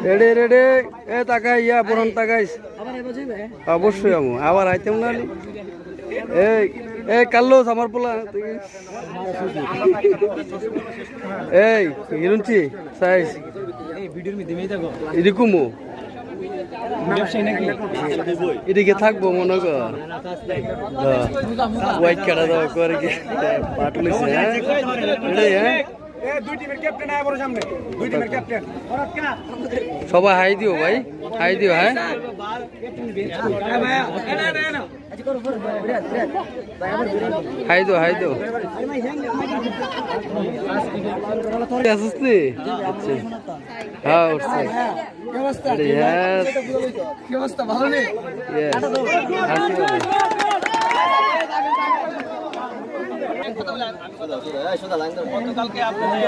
ready ready এ তাকাই ইয়া পুরন তাকাইস অবশ্যই আমু আবার আইতেম না এই এই কাল্লোস আমার পোলা এই হিরুনছি সাইজ এরকমও এদিকে থাকবো মনে কর হোয়াইট কাটা দাও করে কি পাটলিছে হ্যাঁ সবাই হাই দিও ভাই হাই দিও হ্যাঁ হাই দো হাই দো আসিস নি হ্যাঁ উঠছে কি অবস্থা ভালো নেই গতকালকে আপনাদের